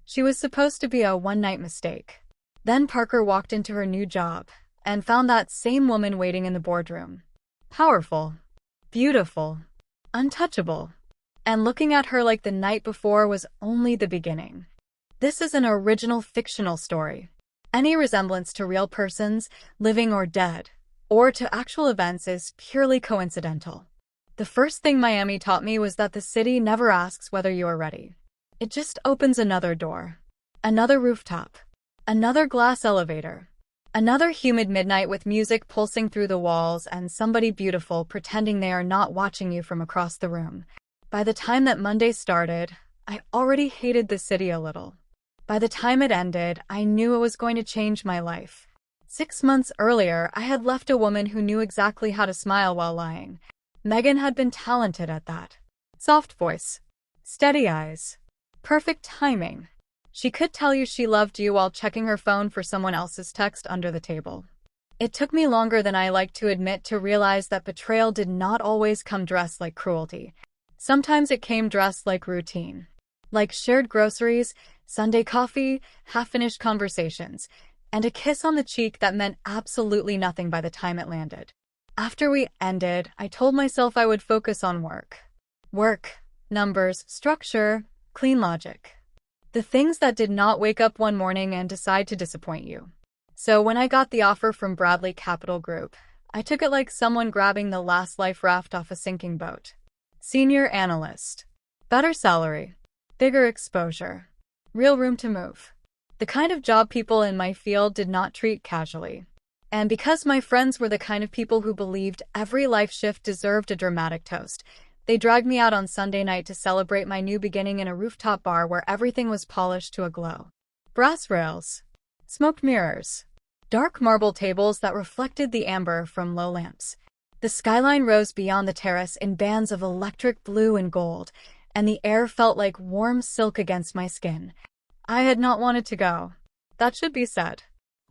She was supposed to be a one-night mistake. Then Parker walked into her new job and found that same woman waiting in the boardroom. Powerful, beautiful, untouchable. And looking at her like the night before was only the beginning. This is an original fictional story. Any resemblance to real persons, living or dead, or to actual events is purely coincidental. The first thing Miami taught me was that the city never asks whether you are ready. It just opens another door, another rooftop, another glass elevator, another humid midnight with music pulsing through the walls and somebody beautiful pretending they are not watching you from across the room. By the time that Monday started, I already hated the city a little. By the time it ended, I knew it was going to change my life. 6 months earlier, I had left a woman who knew exactly how to smile while lying. Megan had been talented at that. Soft voice, steady eyes, perfect timing. She could tell you she loved you while checking her phone for someone else's text under the table. It took me longer than I like to admit to realize that betrayal did not always come dressed like cruelty. Sometimes it came dressed like routine. Like shared groceries, Sunday coffee, half-finished conversations, and a kiss on the cheek that meant absolutely nothing by the time it landed. After we ended, I told myself I would focus on work. Work, numbers, structure, clean logic. The things that did not wake up one morning and decide to disappoint you. So when I got the offer from Bradley Capital Group, I took it like someone grabbing the last life raft off a sinking boat. Senior analyst. Better salary. Bigger exposure. Real room to move. The kind of job people in my field did not treat casually. And because my friends were the kind of people who believed every life shift deserved a dramatic toast, they dragged me out on Sunday night to celebrate my new beginning in a rooftop bar where everything was polished to a glow. Brass rails. Smoked mirrors. Dark marble tables that reflected the amber from low lamps. The skyline rose beyond the terrace in bands of electric blue and gold, and the air felt like warm silk against my skin. I had not wanted to go. That should be said.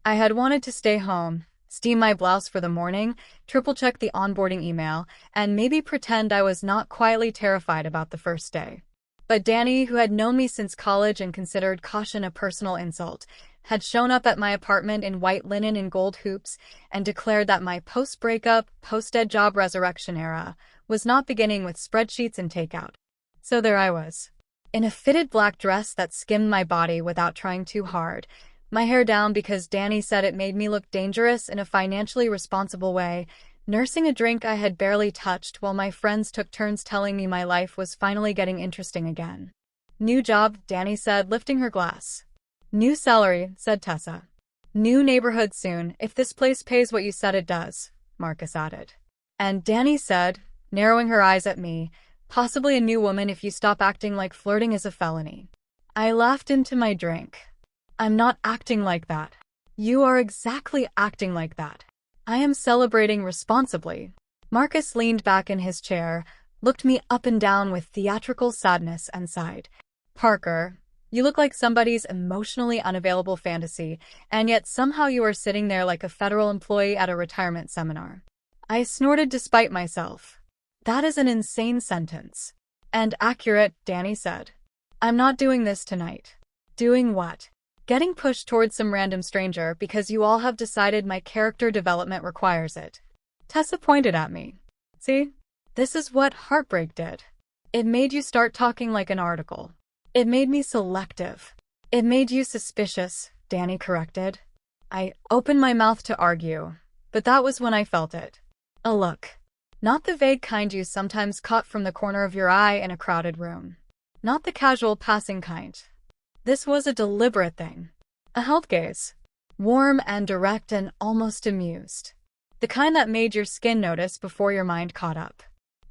I had wanted to stay home, steam my blouse for the morning, triple-check the onboarding email, and maybe pretend I was not quietly terrified about the first day. But Danny, who had known me since college and considered caution a personal insult, had shown up at my apartment in white linen and gold hoops and declared that my post-breakup, post-ed job resurrection era was not beginning with spreadsheets and takeout. So there I was, in a fitted black dress that skimmed my body without trying too hard, my hair down because Danny said it made me look dangerous in a financially responsible way, nursing a drink I had barely touched while my friends took turns telling me my life was finally getting interesting again. New job, Danny said, lifting her glass. New salary, said Tessa. New neighborhood soon, if this place pays what you said it does, Marcus added. And Danny said, narrowing her eyes at me, possibly a new woman if you stop acting like flirting is a felony. I laughed into my drink. I'm not acting like that. You are exactly acting like that. I am celebrating responsibly. Marcus leaned back in his chair, looked me up and down with theatrical sadness and sighed. Parker, you look like somebody's emotionally unavailable fantasy, and yet somehow you are sitting there like a federal employee at a retirement seminar. I snorted despite myself. That is an insane sentence. And accurate, Danny said. I'm not doing this tonight. Doing what? Getting pushed towards some random stranger because you all have decided my character development requires it. Tessa pointed at me. See? This is what heartbreak did. It made you start talking like an article. It made me selective. It made you suspicious, Danny corrected. I opened my mouth to argue, but that was when I felt it. A look. Not the vague kind you sometimes caught from the corner of your eye in a crowded room. Not the casual passing kind. This was a deliberate thing. A held gaze. Warm and direct and almost amused. The kind that made your skin notice before your mind caught up.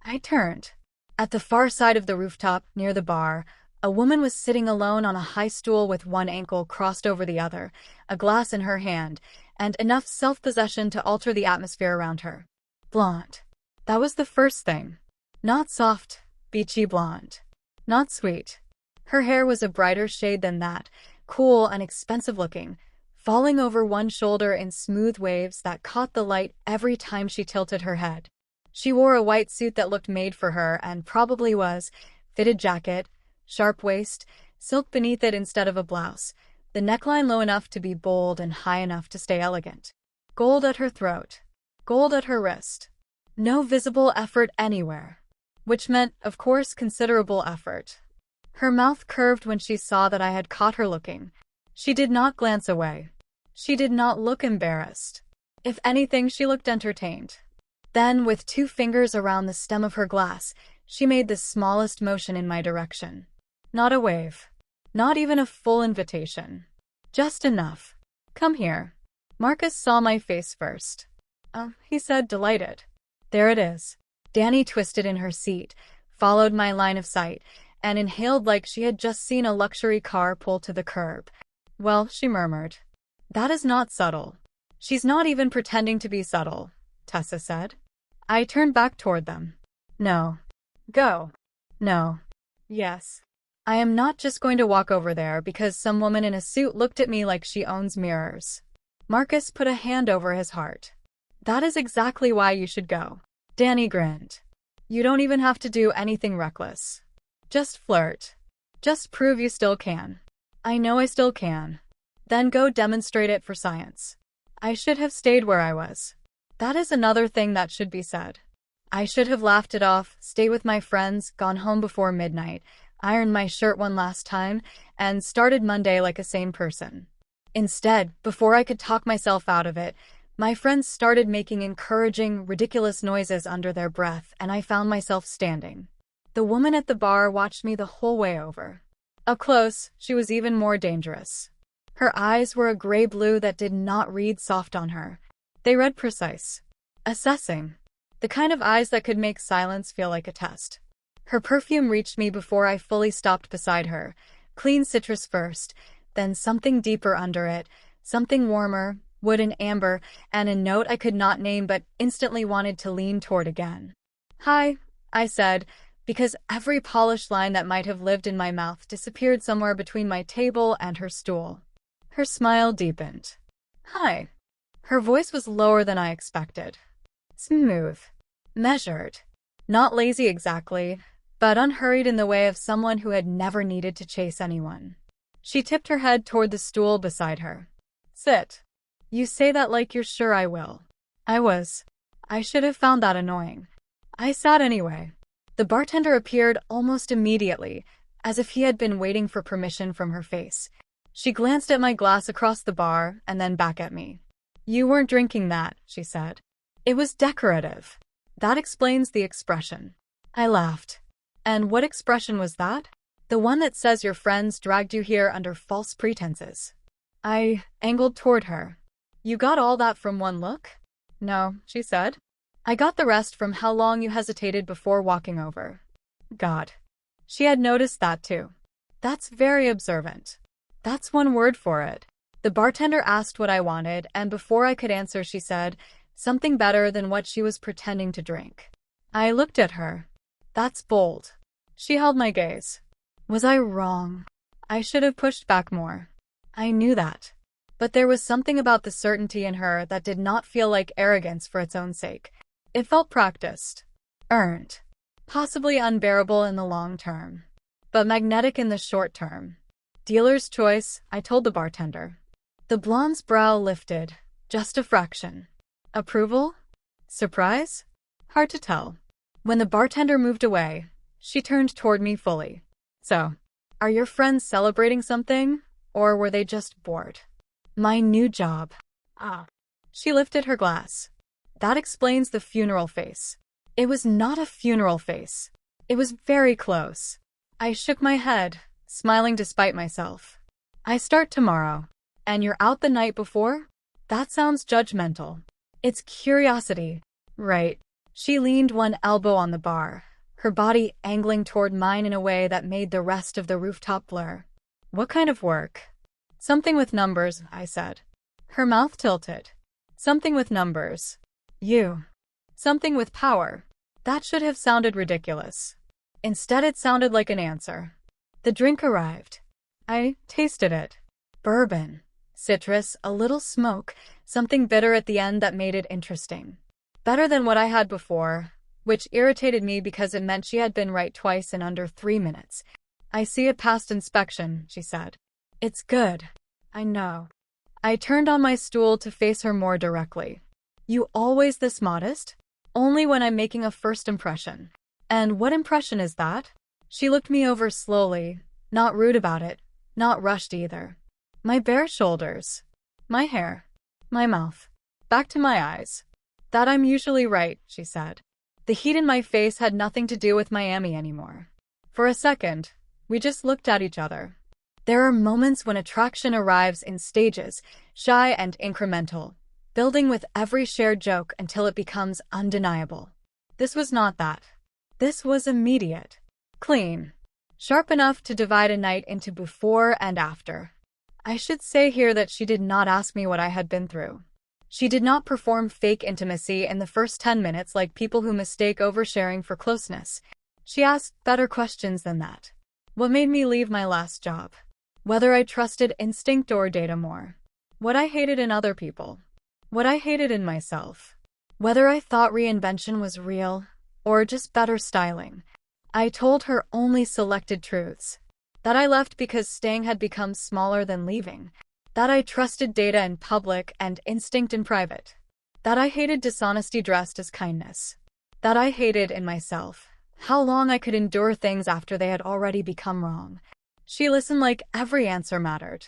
I turned. At the far side of the rooftop, near the bar, a woman was sitting alone on a high stool with one ankle crossed over the other, a glass in her hand, and enough self-possession to alter the atmosphere around her. Blonde. That was the first thing. Not soft, beachy blonde. Not sweet. Her hair was a brighter shade than that, cool and expensive-looking, falling over one shoulder in smooth waves that caught the light every time she tilted her head. She wore a white suit that looked made for her and probably was, fitted jacket, sharp waist, silk beneath it instead of a blouse, the neckline low enough to be bold and high enough to stay elegant. Gold at her throat. Gold at her wrist. No visible effort anywhere. Which meant, of course, considerable effort. Her mouth curved when she saw that I had caught her looking. She did not glance away. She did not look embarrassed. If anything, she looked entertained. Then, with 2 fingers around the stem of her glass, she made the smallest motion in my direction. Not a wave. Not even a full invitation. Just enough. Come here. Marcus saw my face first. He said, delighted. There it is. Danny twisted in her seat, followed my line of sight, and inhaled like she had just seen a luxury car pull to the curb. Well, she murmured. That is not subtle. She's not even pretending to be subtle, Tessa said. I turned back toward them. No. Go. No. Yes. I am not just going to walk over there because some woman in a suit looked at me like she owns mirrors. Marcus put a hand over his heart. That is exactly why you should go. Danny grinned. You don't even have to do anything reckless. Just flirt. Just prove you still can. I know I still can. Then go demonstrate it for science. I should have stayed where I was. That is another thing that should be said. I should have laughed it off, stayed with my friends, gone home before midnight, ironed my shirt one last time, and started Monday like a sane person. Instead, before I could talk myself out of it, my friends started making encouraging, ridiculous noises under their breath, and I found myself standing. The woman at the bar watched me the whole way over. Up close, she was even more dangerous. Her eyes were a gray blue that did not read soft on her. They read precise. Assessing. The kind of eyes that could make silence feel like a test. Her perfume reached me before I fully stopped beside her. Clean citrus first, then something deeper under it, something warmer, wood and amber, and a note I could not name but instantly wanted to lean toward again. Hi, I said, because every polished line that might have lived in my mouth disappeared somewhere between my table and her stool. Her smile deepened. Hi. Her voice was lower than I expected. Smooth. Measured. Not lazy exactly, but unhurried in the way of someone who had never needed to chase anyone. She tipped her head toward the stool beside her. Sit. You say that like you're sure I will. I was. I should have found that annoying. I sat anyway. The bartender appeared almost immediately, as if he had been waiting for permission from her face. She glanced at my glass across the bar and then back at me. You weren't drinking that, she said. It was decorative. That explains the expression. I laughed. And what expression was that? The one that says your friends dragged you here under false pretenses. I angled toward her. You got all that from one look? No, she said. I got the rest from how long you hesitated before walking over. God. She had noticed that too. That's very observant. That's one word for it. The bartender asked what I wanted, and before I could answer she said, something better than what she was pretending to drink. I looked at her. That's bold. She held my gaze. Was I wrong? I should have pushed back more. I knew that. But there was something about the certainty in her that did not feel like arrogance for its own sake. It felt practiced. Earned. Possibly unbearable in the long term. But magnetic in the short term. Dealer's choice, I told the bartender. The blonde's brow lifted. Just a fraction. Approval? Surprise? Hard to tell. When the bartender moved away, she turned toward me fully. So, are your friends celebrating something? Or were they just bored? My new job. She lifted her glass. That explains the funeral face. It was not a funeral face. It was very close. I shook my head, smiling despite myself. I start tomorrow. And you're out the night before? That sounds judgmental. It's curiosity. Right. She leaned one elbow on the bar, her body angling toward mine in a way that made the rest of the rooftop blur. What kind of work? Something with numbers, I said. Her mouth tilted. Something with numbers. You. Something with power. That should have sounded ridiculous. Instead, it sounded like an answer. The drink arrived. I tasted it. Bourbon. Citrus, a little smoke, something bitter at the end that made it interesting. Better than what I had before, which irritated me because it meant she had been right twice in under 3 minutes. I see it passed inspection, she said. It's good. I know. I turned on my stool to face her more directly. You always this modest? Only when I'm making a first impression. And what impression is that? She looked me over slowly, not rude about it, not rushed either. My bare shoulders. My hair. My mouth. Back to my eyes. That I'm usually right, she said. The heat in my face had nothing to do with Miami anymore. For a second, we just looked at each other. There are moments when attraction arrives in stages, shy and incremental, building with every shared joke until it becomes undeniable. This was not that. This was immediate. Clean. Sharp enough to divide a night into before and after. I should say here that she did not ask me what I had been through. She did not perform fake intimacy in the first 10 minutes like people who mistake oversharing for closeness. She asked better questions than that. What made me leave my last job? Whether I trusted instinct or data more. What I hated in other people. What I hated in myself. Whether I thought reinvention was real or just better styling. I told her only selected truths. That I left because staying had become smaller than leaving. That I trusted data in public and instinct in private. That I hated dishonesty dressed as kindness. That I hated in myself how long I could endure things after they had already become wrong. She listened like every answer mattered.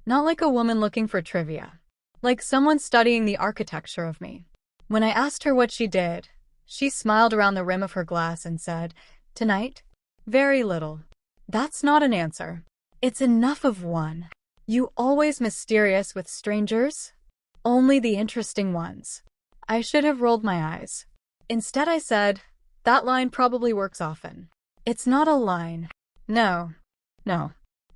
Not like a woman looking for trivia. Like someone studying the architecture of me. When I asked her what she did, she smiled around the rim of her glass and said, "Tonight? Very little." That's not an answer. It's enough of one. You always mysterious with strangers? Only the interesting ones. I should have rolled my eyes. Instead I said, that line probably works often. It's not a line. No.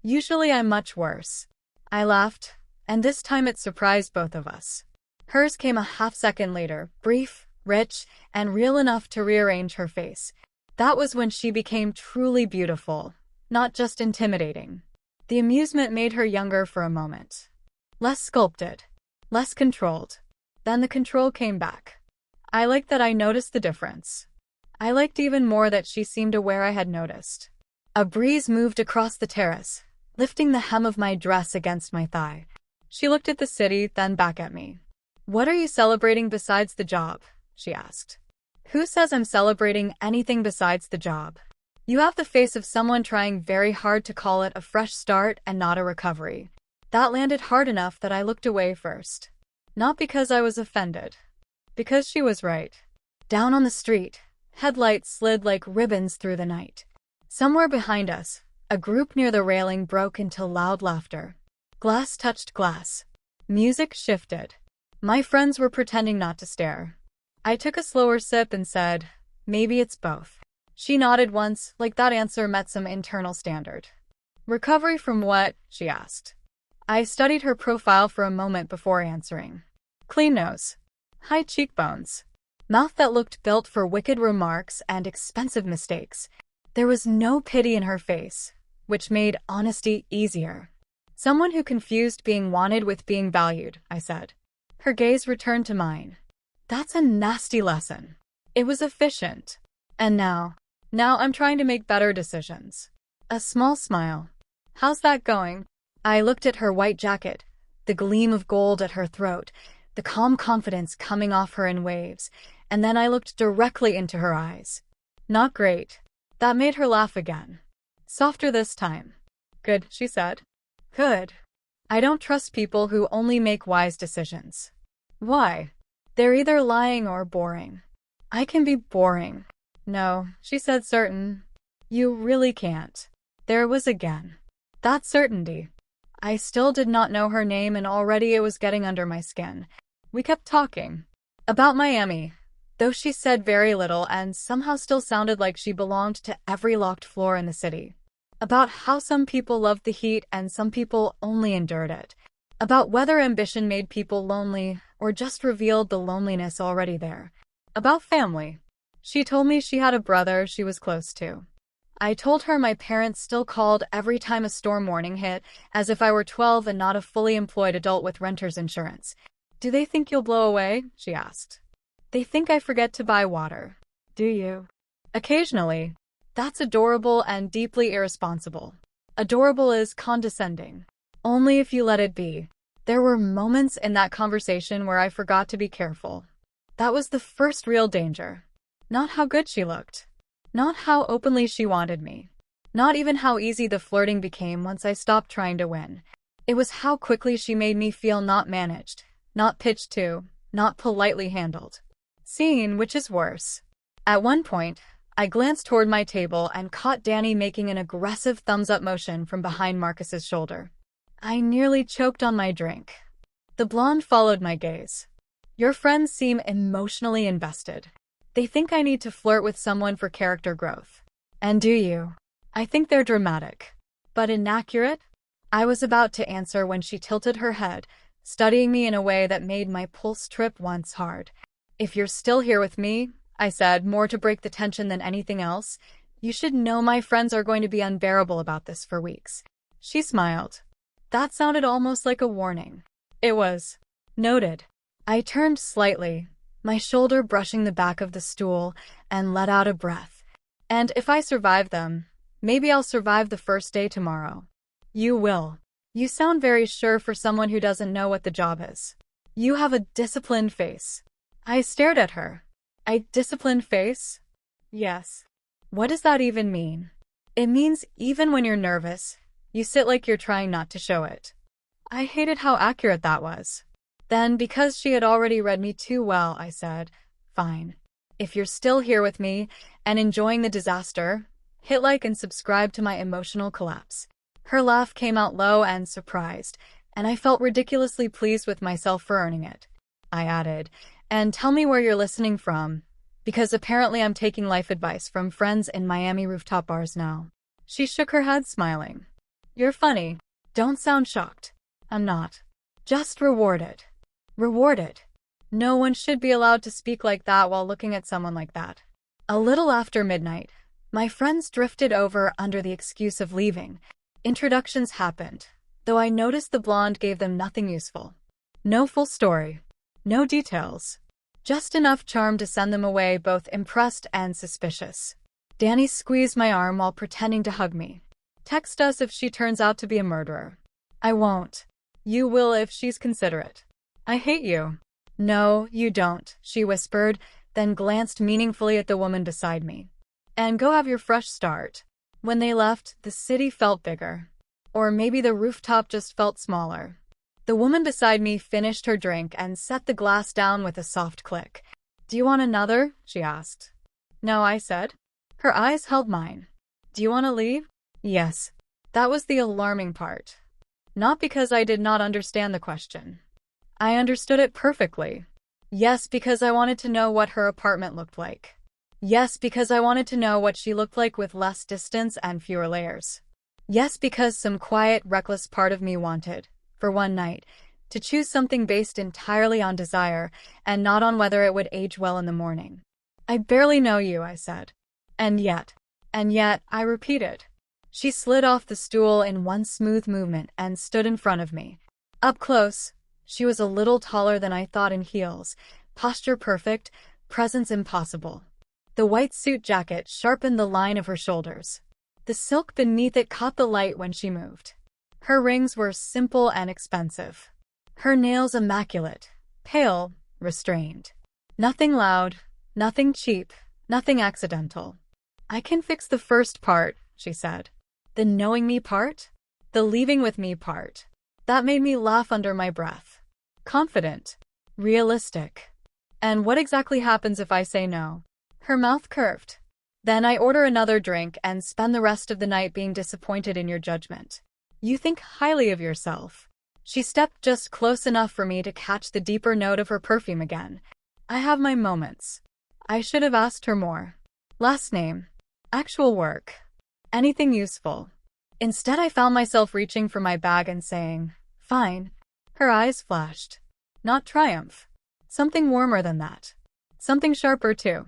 Usually I'm much worse. I laughed, and this time it surprised both of us. Hers came a half-second later, brief, rich, and real enough to rearrange her face. That was when she became truly beautiful, not just intimidating. The amusement made her younger for a moment. Less sculpted. Less controlled. Then the control came back. I liked that I noticed the difference. I liked even more that she seemed aware I had noticed. A breeze moved across the terrace, lifting the hem of my dress against my thigh. She looked at the city, then back at me. What are you celebrating besides the job? She asked. Who says I'm celebrating anything besides the job? You have the face of someone trying very hard to call it a fresh start and not a recovery. That landed hard enough that I looked away first. Not because I was offended. Because she was right. Down on the street, headlights slid like ribbons through the night. Somewhere behind us, a group near the railing broke into loud laughter. Glass touched glass. Music shifted. My friends were pretending not to stare. I took a slower sip and said, maybe it's both. She nodded once, like that answer met some internal standard. Recovery from what? She asked. I studied her profile for a moment before answering. Clean nose. High cheekbones. Mouth that looked built for wicked remarks and expensive mistakes. There was no pity in her face, which made honesty easier. Someone who confused being wanted with being valued, I said. Her gaze returned to mine. That's a nasty lesson. It was efficient. And now I'm trying to make better decisions. A small smile. How's that going? I looked at her white jacket, the gleam of gold at her throat, the calm confidence coming off her in waves, and then I looked directly into her eyes. Not great. That made her laugh again. Softer this time. Good, she said. Good. I don't trust people who only make wise decisions. Why? They're either lying or boring. I can be boring. No, she said certain. You really can't. There it was again. That certainty. I still did not know her name and already it was getting under my skin. We kept talking. About Miami, though she said very little and somehow still sounded like she belonged to every locked floor in the city. About how some people loved the heat and some people only endured it. About whether ambition made people lonely or just revealed the loneliness already there. About family. She told me she had a brother she was close to. I told her my parents still called every time a storm warning hit, as if I were 12 and not a fully employed adult with renter's insurance. Do they think you'll blow away? She asked. They think I forget to buy water. Do you? Occasionally. That's adorable and deeply irresponsible. Adorable is condescending. Only if you let it be. There were moments in that conversation where I forgot to be careful. That was the first real danger. Not how good she looked. Not how openly she wanted me. Not even how easy the flirting became once I stopped trying to win. It was how quickly she made me feel not managed, not pitched to, not politely handled. Seen, which is worse. At one point, I glanced toward my table and caught Danny making an aggressive thumbs-up motion from behind Marcus's shoulder. I nearly choked on my drink. The blonde followed my gaze. Your friends seem emotionally invested. They think I need to flirt with someone for character growth. And do you? I think they're dramatic. But inaccurate? I was about to answer when she tilted her head, studying me in a way that made my pulse trip once hard. If you're still here with me, I said, more to break the tension than anything else, you should know my friends are going to be unbearable about this for weeks. She smiled. That sounded almost like a warning. It was. Noted. I turned slightly, my shoulder brushing the back of the stool, and let out a breath. And if I survive them, maybe I'll survive the first day tomorrow. You will. You sound very sure for someone who doesn't know what the job is. You have a disciplined face. I stared at her. A disciplined face? Yes. What does that even mean? It means even when you're nervous, you sit like you're trying not to show it. I hated how accurate that was. Then, because she had already read me too well, I said, fine. If you're still here with me and enjoying the disaster, hit like and subscribe to my emotional collapse. Her laugh came out low and surprised, and I felt ridiculously pleased with myself for earning it. I added, and tell me where you're listening from, because apparently I'm taking life advice from friends in Miami rooftop bars now. She shook her head, smiling. You're funny. Don't sound shocked. I'm not. Just rewarded. Rewarded. No one should be allowed to speak like that while looking at someone like that. A little after midnight, my friends drifted over under the excuse of leaving. Introductions happened, though I noticed the blonde gave them nothing useful. No full story. No details. Just enough charm to send them away both impressed and suspicious. Danny squeezed my arm while pretending to hug me. Text us if she turns out to be a murderer. I won't. You will if she's considerate. I hate you. No, you don't, she whispered, then glanced meaningfully at the woman beside me. And go have your fresh start. When they left, the city felt bigger. Or maybe the rooftop just felt smaller. The woman beside me finished her drink and set the glass down with a soft click. Do you want another? She asked. No, I said. Her eyes held mine. Do you want to leave? Yes. That was the alarming part. Not because I did not understand the question. I understood it perfectly. Yes, because I wanted to know what her apartment looked like. Yes, because I wanted to know what she looked like with less distance and fewer layers. Yes, because some quiet, reckless part of me wanted, for one night, to choose something based entirely on desire and not on whether it would age well in the morning. I barely know you, I said. And yet, I repeated. She slid off the stool in one smooth movement and stood in front of me. Up close, she was a little taller than I thought in heels, posture perfect, presence impossible. The white suit jacket sharpened the line of her shoulders. The silk beneath it caught the light when she moved. Her rings were simple and expensive. Her nails immaculate, pale, restrained. Nothing loud, nothing cheap, nothing accidental. I can fix the first part, she said. The knowing me part? The leaving with me part. That made me laugh under my breath. Confident. Realistic. And what exactly happens if I say no? Her mouth curved. Then I order another drink and spend the rest of the night being disappointed in your judgment. You think highly of yourself. She stepped just close enough for me to catch the deeper note of her perfume again. I have my moments. I should have asked her more. Last name. Actual work. Anything useful. Instead, I found myself reaching for my bag and saying, fine. Her eyes flashed. Not triumph. Something warmer than that. Something sharper, too.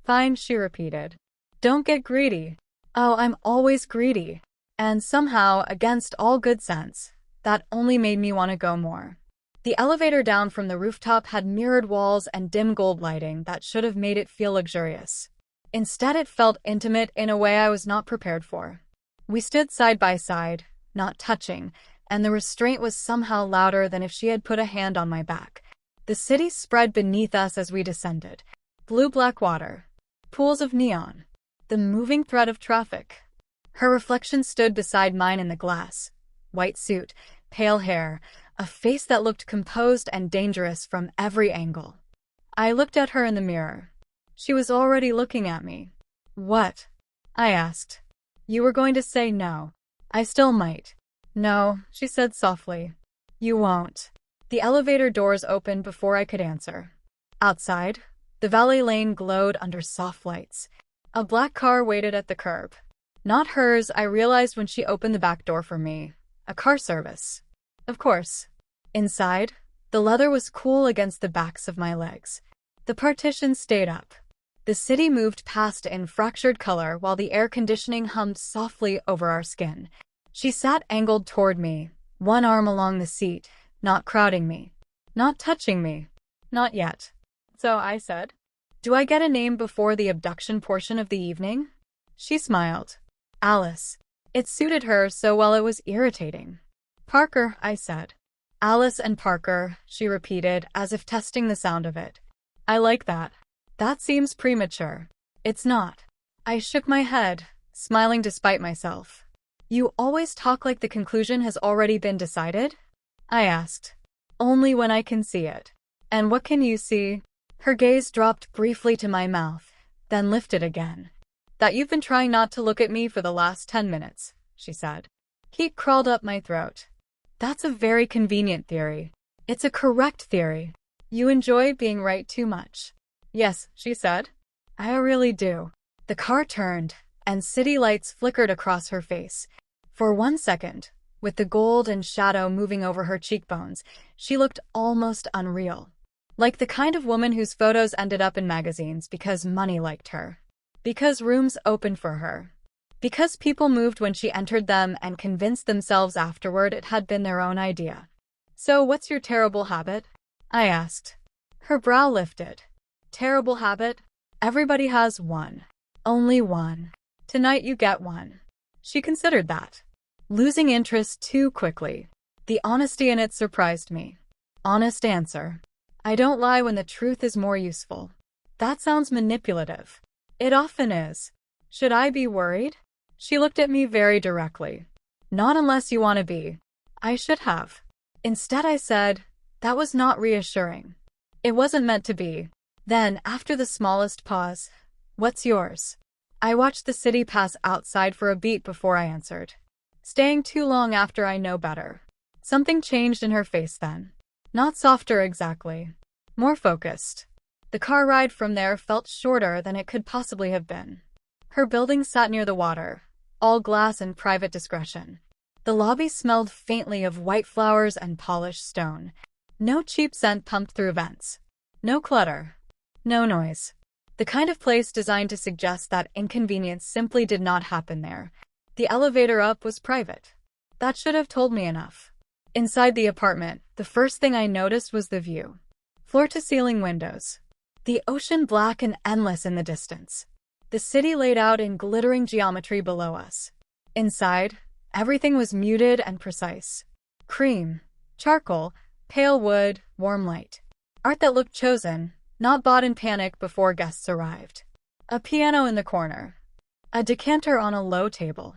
Fine, she repeated. Don't get greedy. Oh, I'm always greedy. And somehow, against all good sense, that only made me want to go more. The elevator down from the rooftop had mirrored walls and dim gold lighting that should have made it feel luxurious. Instead, it felt intimate in a way I was not prepared for. We stood side by side, not touching, and the restraint was somehow louder than if she had put a hand on my back. The city spread beneath us as we descended. Blue-black water. Pools of neon. The moving thread of traffic. Her reflection stood beside mine in the glass. White suit, pale hair, a face that looked composed and dangerous from every angle. I looked at her in the mirror. She was already looking at me. "What?" I asked. "You were going to say no." "I still might." "No," she said softly. "You won't." The elevator doors opened before I could answer. Outside, the valet lane glowed under soft lights. A black car waited at the curb. Not hers, I realized when she opened the back door for me. A car service. Of course. Inside, the leather was cool against the backs of my legs. The partition stayed up. The city moved past in fractured color while the air conditioning hummed softly over our skin. She sat angled toward me, one arm along the seat, not crowding me, not touching me. Not yet. So I said, "Do I get a name before the abduction portion of the evening?" She smiled. "Alice." It suited her so well it was irritating. "Parker," I said. "Alice and Parker," she repeated, as if testing the sound of it. "I like that." "That seems premature." "It's not." I shook my head, smiling despite myself. "You always talk like the conclusion has already been decided?" I asked. "Only when I can see it." "And what can you see?" Her gaze dropped briefly to my mouth, then lifted again. "That you've been trying not to look at me for the last 10 minutes, she said. Heat crawled up my throat. "That's a very convenient theory. It's a correct theory. You enjoy being right too much." "Yes," she said. "I really do." The car turned, and city lights flickered across her face. For 1 second, with the gold and shadow moving over her cheekbones, she looked almost unreal. Like the kind of woman whose photos ended up in magazines because money liked her. Because rooms opened for her. Because people moved when she entered them and convinced themselves afterward it had been their own idea. "So what's your terrible habit?" I asked. Her brow lifted. "Terrible habit? Everybody has one. Only one. Tonight you get one." She considered that. Losing interest too quickly. The honesty in it surprised me. Honest answer. "I don't lie when the truth is more useful." That sounds manipulative. It often is. Should I be worried? She looked at me very directly. "Not unless you want to be." I should have. Instead I said, "That was not reassuring." "It wasn't meant to be." Then, after the smallest pause, "What's yours?" I watched the city pass outside for a beat before I answered. Staying too long after I know better. Something changed in her face then. Not softer exactly. More focused. The car ride from there felt shorter than it could possibly have been. Her building sat near the water, all glass and private discretion. The lobby smelled faintly of white flowers and polished stone. No cheap scent pumped through vents. No clutter. No noise. The kind of place designed to suggest that inconvenience simply did not happen there. The elevator up was private. That should have told me enough. Inside the apartment, the first thing I noticed was the view. Floor-to-ceiling windows. The ocean black and endless in the distance. The city laid out in glittering geometry below us. Inside, everything was muted and precise. Cream, charcoal, pale wood, warm light. Art that looked chosen, not bought in panic before guests arrived. A piano in the corner. A decanter on a low table.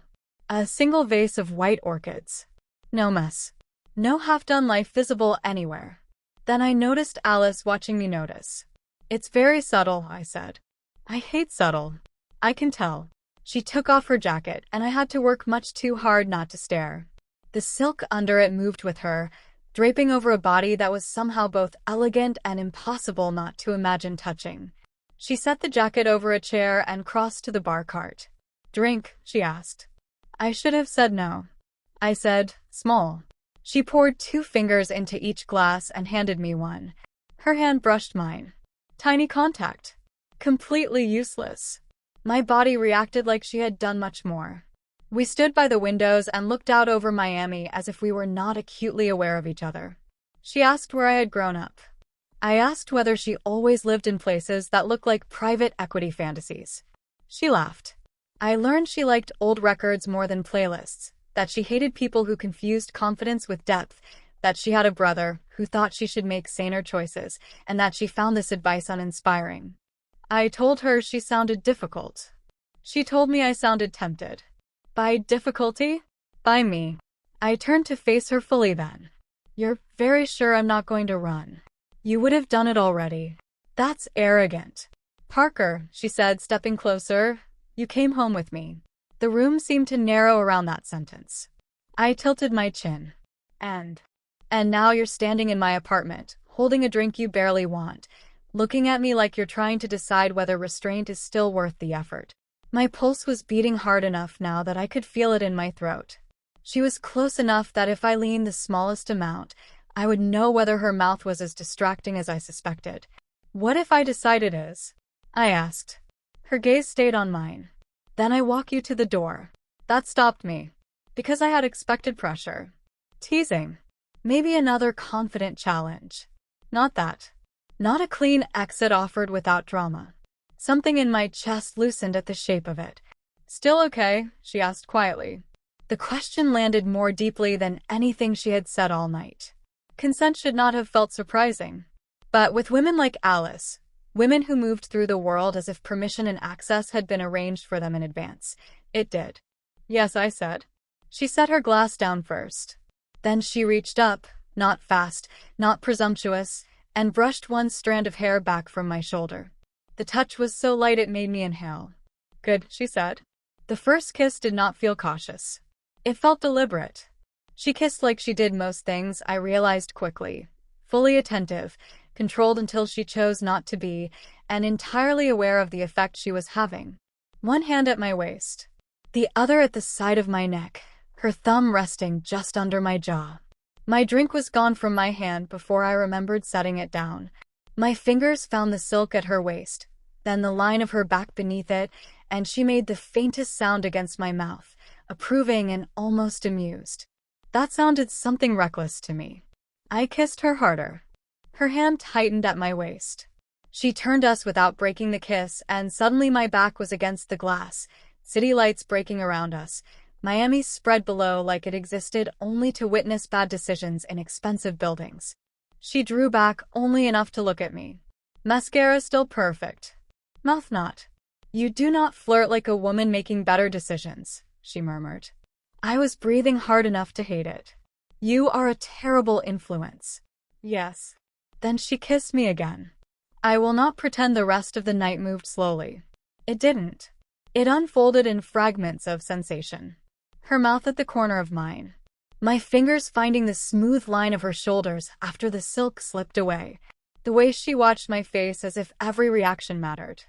A single vase of white orchids. No mess. No half-done life visible anywhere. Then I noticed Alice watching me notice. "It's very subtle," I said. "I hate subtle." "I can tell." She took off her jacket, and I had to work much too hard not to stare. The silk under it moved with her, draping over a body that was somehow both elegant and impossible not to imagine touching. She set the jacket over a chair and crossed to the bar cart. "Drink?" she asked. I should have said no. I said, "Small." She poured 2 fingers into each glass and handed me one. Her hand brushed mine. Tiny contact. Completely useless. My body reacted like she had done much more. We stood by the windows and looked out over Miami as if we were not acutely aware of each other. She asked where I had grown up. I asked whether she always lived in places that looked like private equity fantasies. She laughed. I learned she liked old records more than playlists, that she hated people who confused confidence with depth, that she had a brother who thought she should make saner choices, and that she found this advice uninspiring. I told her she sounded difficult. She told me I sounded tempted. By difficulty? By me. I turned to face her fully then. You're very sure I'm not going to run. You would have done it already. That's arrogant. Parker, she said, stepping closer, you came home with me. The room seemed to narrow around that sentence. I tilted my chin. And now you're standing in my apartment, holding a drink you barely want, looking at me like you're trying to decide whether restraint is still worth the effort. My pulse was beating hard enough now that I could feel it in my throat. She was close enough that if I leaned the smallest amount, I would know whether her mouth was as distracting as I suspected. What if I decide it is? I asked. Her gaze stayed on mine. Then I walk you to the door. That stopped me. Because I had expected pressure. Teasing. Maybe another confident challenge. Not that. Not a clean exit offered without drama. Something in my chest loosened at the shape of it. Still okay? She asked quietly. The question landed more deeply than anything she had said all night. Consent should not have felt surprising. But with women like Alice, women who moved through the world as if permission and access had been arranged for them in advance, it did. Yes, I said. She set her glass down first. Then she reached up, not fast, not presumptuous, and brushed one strand of hair back from my shoulder. The touch was so light it made me inhale. Good, she said. The first kiss did not feel cautious. It felt deliberate. She kissed like she did most things, I realized quickly. Fully attentive, controlled until she chose not to be, and entirely aware of the effect she was having. One hand at my waist, the other at the side of my neck, her thumb resting just under my jaw. My drink was gone from my hand before I remembered setting it down. My fingers found the silk at her waist, then the line of her back beneath it, and she made the faintest sound against my mouth, approving and almost amused. That sounded something reckless to me. I kissed her harder. Her hand tightened at my waist. She turned us without breaking the kiss, and suddenly my back was against the glass, city lights breaking around us, Miami spread below like it existed only to witness bad decisions in expensive buildings. She drew back only enough to look at me. Mascara still perfect. Mouth not. You do not flirt like a woman making better decisions, she murmured. I was breathing hard enough to hate it. You are a terrible influence. Yes. Then she kissed me again. I will not pretend the rest of the night moved slowly. It didn't. It unfolded in fragments of sensation. Her mouth at the corner of mine. My fingers finding the smooth line of her shoulders after the silk slipped away. The way she watched my face as if every reaction mattered.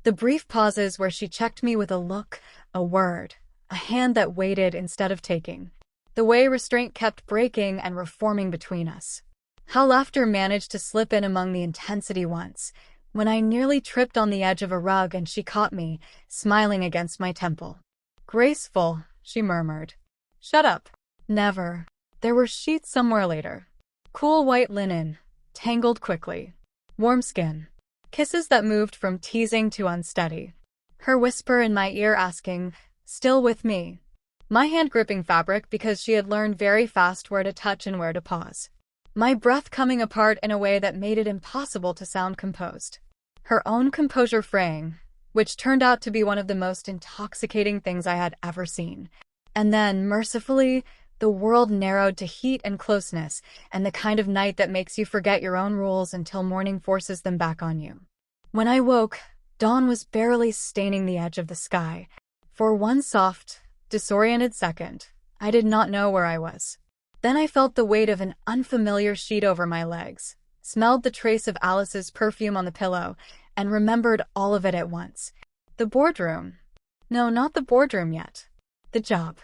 The brief pauses where she checked me with a look, a word, a hand that waited instead of taking. The way restraint kept breaking and reforming between us. How laughter managed to slip in among the intensity once, when I nearly tripped on the edge of a rug and she caught me, smiling against my temple. Graceful, she murmured. Shut up. Never. There were sheets somewhere later. Cool white linen, tangled quickly. Warm skin. Kisses that moved from teasing to unsteady. Her whisper in my ear asking, still with me? My hand gripping fabric because she had learned very fast where to touch and where to pause. My breath coming apart in a way that made it impossible to sound composed. Her own composure fraying, which turned out to be one of the most intoxicating things I had ever seen. And then, mercifully, the world narrowed to heat and closeness, and the kind of night that makes you forget your own rules until morning forces them back on you. When I woke, dawn was barely staining the edge of the sky. For one soft, disoriented second, I did not know where I was. Then I felt the weight of an unfamiliar sheet over my legs, smelled the trace of Alice's perfume on the pillow, and remembered all of it at once. The boardroom. No, not the boardroom yet. The job.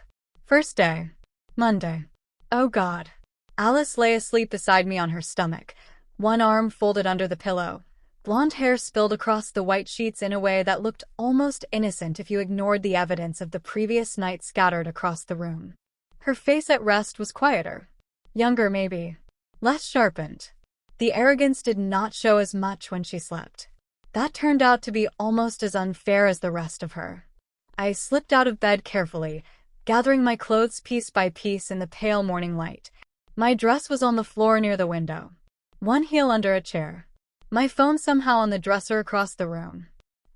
First day. Monday. Oh God. Alice lay asleep beside me on her stomach, one arm folded under the pillow. Blonde hair spilled across the white sheets in a way that looked almost innocent if you ignored the evidence of the previous night scattered across the room. Her face at rest was quieter. Younger, maybe. Less sharpened. The arrogance did not show as much when she slept. That turned out to be almost as unfair as the rest of her. I slipped out of bed carefully, gathering my clothes piece by piece in the pale morning light. My dress was on the floor near the window, one heel under a chair. My phone somehow on the dresser across the room.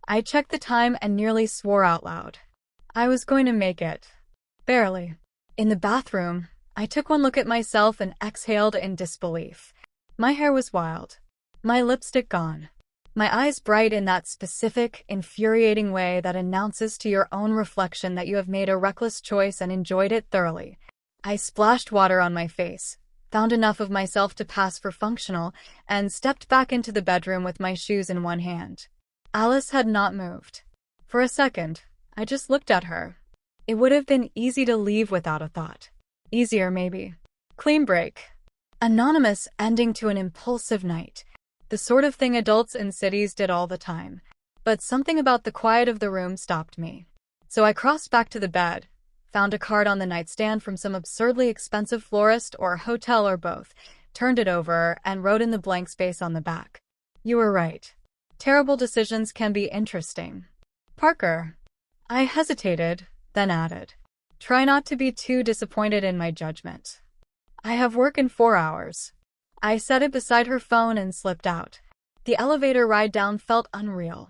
I checked the time and nearly swore out loud. I was going to make it. Barely. In the bathroom, I took one look at myself and exhaled in disbelief. My hair was wild. My lipstick gone. My eyes bright in that specific, infuriating way that announces to your own reflection that you have made a reckless choice and enjoyed it thoroughly. I splashed water on my face, found enough of myself to pass for functional, and stepped back into the bedroom with my shoes in one hand. Alice had not moved. For a second, I just looked at her. It would have been easy to leave without a thought. Easier, maybe. Clean break. Anonymous ending to an impulsive night. The sort of thing adults in cities did all the time. But something about the quiet of the room stopped me. So I crossed back to the bed, found a card on the nightstand from some absurdly expensive florist or hotel or both, turned it over, and wrote in the blank space on the back. You were right. Terrible decisions can be interesting. Parker. I hesitated, then added. Try not to be too disappointed in my judgment. I have work in 4 hours. I set it beside her phone and slipped out. The elevator ride down felt unreal.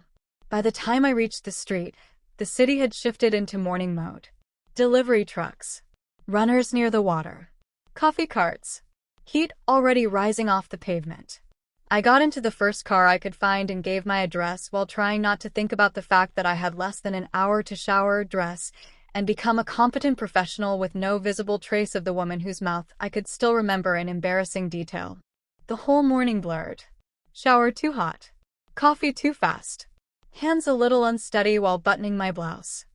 By the time I reached the street, the city had shifted into morning mode. Delivery trucks. Runners near the water. Coffee carts. Heat already rising off the pavement. I got into the first car I could find and gave my address while trying not to think about the fact that I had less than an hour to shower, dress, and become a competent professional with no visible trace of the woman whose mouth I could still remember in embarrassing detail. The whole morning blurred. Shower too hot. Coffee too fast. Hands a little unsteady while buttoning my blouse.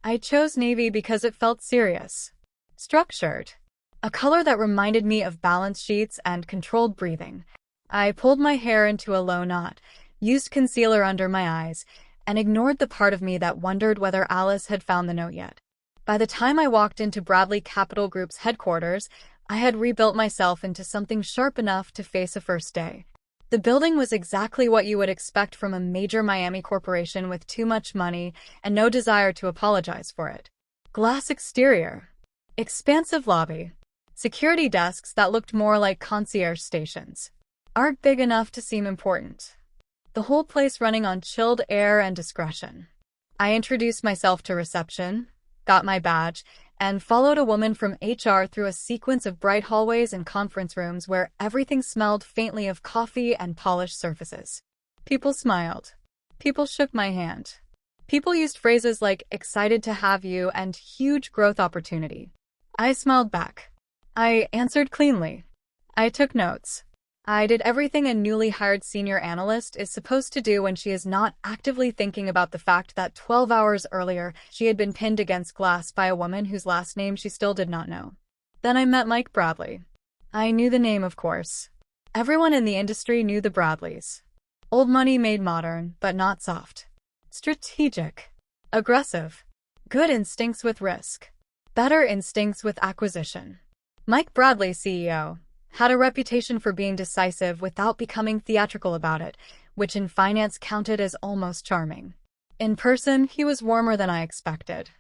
I chose navy because it felt serious. Structured. A color that reminded me of balance sheets and controlled breathing. I pulled my hair into a low knot, used concealer under my eyes, and ignored the part of me that wondered whether Alice had found the note yet. By the time I walked into Bradley Capital Group's headquarters, I had rebuilt myself into something sharp enough to face a first day. The building was exactly what you would expect from a major Miami corporation with too much money and no desire to apologize for it. Glass exterior. Expansive lobby. Security desks that looked more like concierge stations. Art big enough to seem important. The whole place running on chilled air and discretion. I introduced myself to reception, got my badge, and followed a woman from HR through a sequence of bright hallways and conference rooms where everything smelled faintly of coffee and polished surfaces. People smiled. People shook my hand. People used phrases like excited to have you and huge growth opportunity. I smiled back. I answered cleanly. I took notes. I did everything a newly hired senior analyst is supposed to do when she is not actively thinking about the fact that 12 hours earlier she had been pinned against glass by a woman whose last name she still did not know. Then I met Mike Bradley. I knew the name, of course. Everyone in the industry knew the Bradleys. Old money made modern, but not soft. Strategic. Aggressive. Good instincts with risk. Better instincts with acquisition. Mike Bradley, CEO, had a reputation for being decisive without becoming theatrical about it, which in finance counted as almost charming. In person, he was warmer than I expected.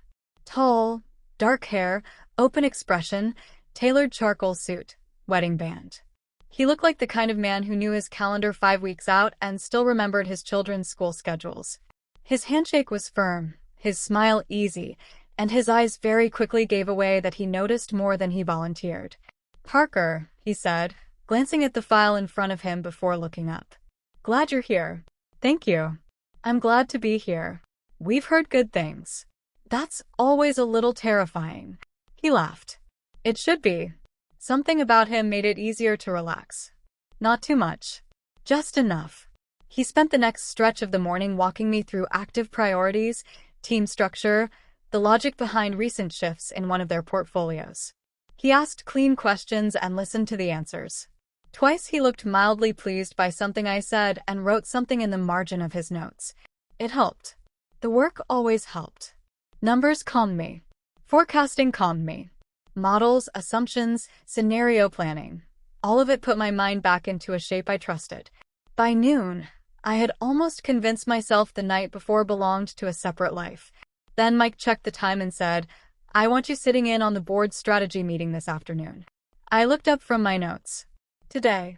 Tall, dark hair, open expression, tailored charcoal suit, wedding band. He looked like the kind of man who knew his calendar 5 weeks out and still remembered his children's school schedules. His handshake was firm, his smile easy, and his eyes very quickly gave away that he noticed more than he volunteered. Parker, he said, glancing at the file in front of him before looking up. Glad you're here. Thank you. I'm glad to be here. We've heard good things. That's always a little terrifying. He laughed. It should be. Something about him made it easier to relax. Not too much. Just enough. He spent the next stretch of the morning walking me through active priorities, team structure, the logic behind recent shifts in one of their portfolios. He asked clean questions and listened to the answers. Twice he looked mildly pleased by something I said and wrote something in the margin of his notes. It helped. The work always helped. Numbers calmed me. Forecasting calmed me. Models, assumptions, scenario planning. All of it put my mind back into a shape I trusted. By noon, I had almost convinced myself the night before belonged to a separate life. Then Mike checked the time and said, "I want you sitting in on the board strategy meeting this afternoon." I looked up from my notes. "Today?"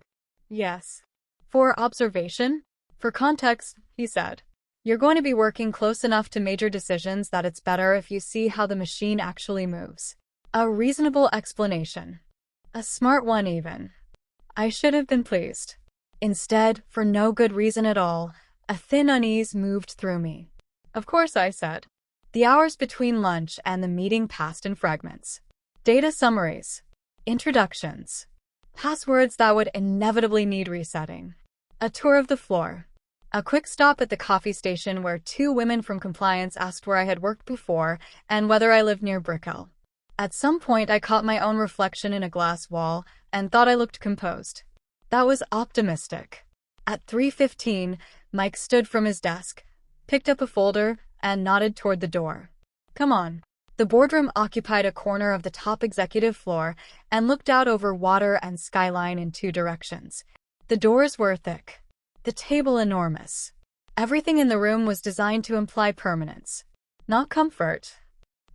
"Yes." "For observation?" "For context," he said. "You're going to be working close enough to major decisions that it's better if you see how the machine actually moves." A reasonable explanation. A smart one even. I should have been pleased. Instead, for no good reason at all, a thin unease moved through me. "Of course," I said. The hours between lunch and the meeting passed in fragments. Data summaries. Introductions. Passwords that would inevitably need resetting. A tour of the floor. A quick stop at the coffee station where two women from compliance asked where I had worked before and whether I lived near Brickell. At some point, I caught my own reflection in a glass wall and thought I looked composed. That was optimistic. At 3:15, Mike stood from his desk, picked up a folder, and nodded toward the door. "Come on." The boardroom occupied a corner of the top executive floor and looked out over water and skyline in two directions. The doors were thick. The table enormous. Everything in the room was designed to imply permanence. Not comfort.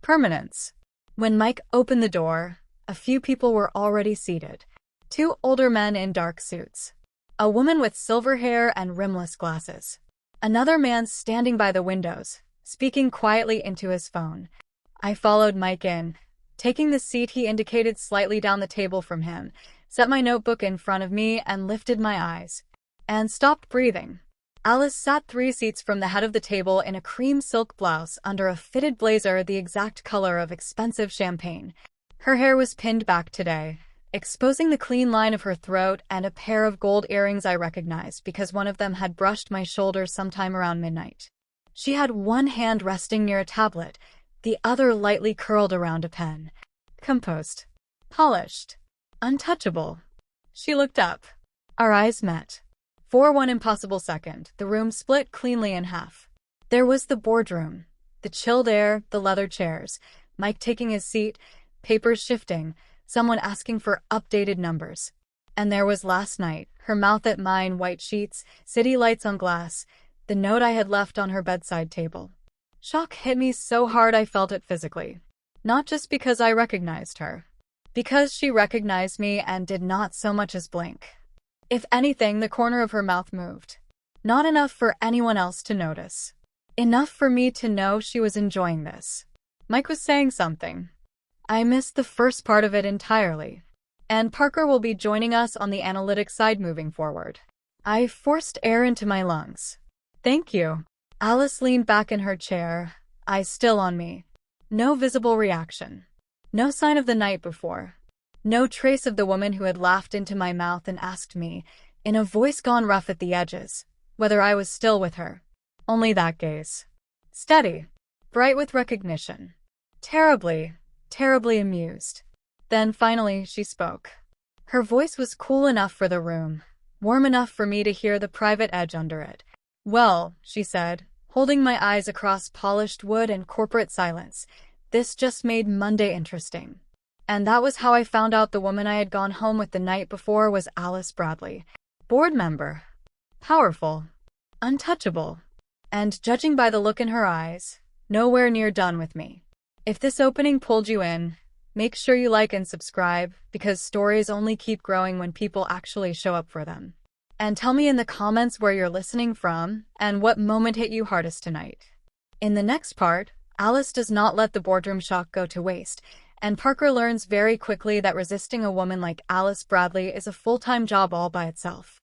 Permanence. When Mike opened the door, a few people were already seated. Two older men in dark suits. A woman with silver hair and rimless glasses. Another man standing by the windows, speaking quietly into his phone. I followed Mike in, taking the seat he indicated slightly down the table from him, set my notebook in front of me and lifted my eyes. And stopped breathing. Alice sat 3 seats from the head of the table in a cream silk blouse under a fitted blazer the exact color of expensive champagne. Her hair was pinned back today, exposing the clean line of her throat and a pair of gold earrings I recognized because one of them had brushed my shoulder sometime around midnight. She had one hand resting near a tablet, the other lightly curled around a pen. Composed. Polished. Untouchable. She looked up. Our eyes met. For one impossible second, the room split cleanly in half. There was the boardroom, the chilled air, the leather chairs, Mike taking his seat, papers shifting, someone asking for updated numbers. And there was last night, her mouth at mine, white sheets, city lights on glass, the note I had left on her bedside table. Shock hit me so hard I felt it physically. Not just because I recognized her. Because she recognized me and did not so much as blink. If anything, the corner of her mouth moved. Not enough for anyone else to notice. Enough for me to know she was enjoying this. Mike was saying something. I missed the first part of it entirely. And Parker will be joining us on the analytics side moving forward. I forced air into my lungs. Thank you. Alice leaned back in her chair, eyes still on me. No visible reaction. No sign of the night before. No trace of the woman who had laughed into my mouth and asked me, in a voice gone rough at the edges, whether I was still with her. Only that gaze. Steady. Bright with recognition. Terribly, terribly amused. Then finally she spoke. Her voice was cool enough for the room, warm enough for me to hear the private edge under it. Well, she said, holding my eyes across polished wood and corporate silence, this just made Monday interesting. And that was how I found out the woman I had gone home with the night before was Alice Bradley. Board member. Powerful. Untouchable. And judging by the look in her eyes, nowhere near done with me. If this opening pulled you in, make sure you like and subscribe, because stories only keep growing when people actually show up for them. And tell me in the comments where you're listening from and what moment hit you hardest tonight. In the next part, Alice does not let the boardroom shock go to waste, and Parker learns very quickly that resisting a woman like Alice Bradley is a full-time job all by itself.